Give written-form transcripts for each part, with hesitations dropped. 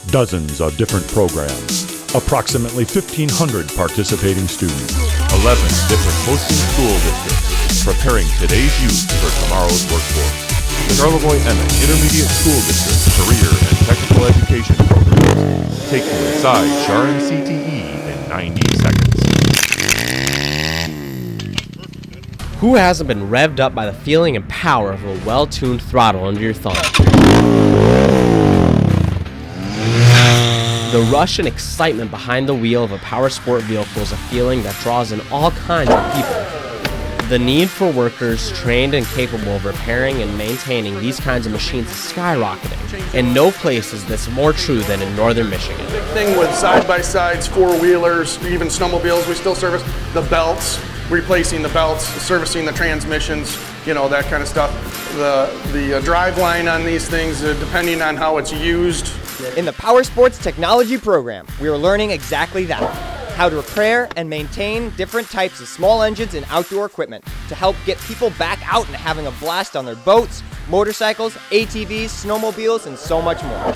Dozens of different programs. Approximately 1,500 participating students. 11 different hosting school districts. Preparing today's youth for tomorrow's workforce. The Charlevoix-Emmett Intermediate School District Career and Technical Education Programs. Take you inside Char-Em CTE in 90 seconds. Who hasn't been revved up by the feeling and power of a well-tuned throttle under your thumb? The rush and excitement behind the wheel of a power sport vehicle is a feeling that draws in all kinds of people. The need for workers trained and capable of repairing and maintaining these kinds of machines is skyrocketing, and no place is this more true than in northern Michigan. Big thing with side-by-sides, four-wheelers, even snowmobiles, we still service the belts, replacing the belts, servicing the transmissions, you know, that kind of stuff. The drive line on these things, depending on how it's used. In the PowerSports Technology program, we are learning exactly that. How to repair and maintain different types of small engines and outdoor equipment to help get people back out and having a blast on their boats, motorcycles, ATVs, snowmobiles, and so much more.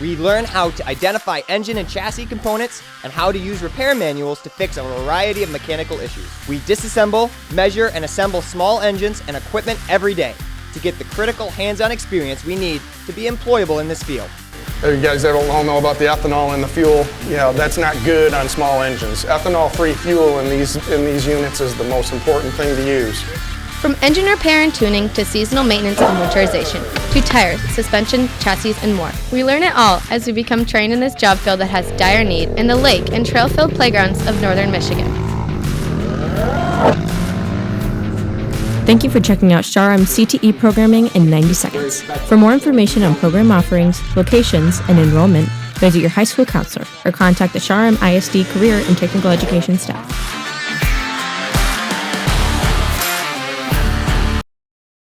We learn how to identify engine and chassis components and how to use repair manuals to fix a variety of mechanical issues. We disassemble, measure, and assemble small engines and equipment every day to get the critical hands-on experience we need to be employable in this field. You guys all know about the ethanol in the fuel. Yeah, that's not good on small engines. Ethanol-free fuel in these units is the most important thing to use. From engine repair and tuning to seasonal maintenance and winterization, to tires, suspension, chassis, and more. We learn it all as we become trained in this job field that has dire need in the lake and trail-filled playgrounds of northern Michigan. Thank you for checking out Char-Em CTE programming in 90 seconds. For more information on program offerings, locations, and enrollment, visit your high school counselor or contact the Char-Em ISD Career and Technical Education staff.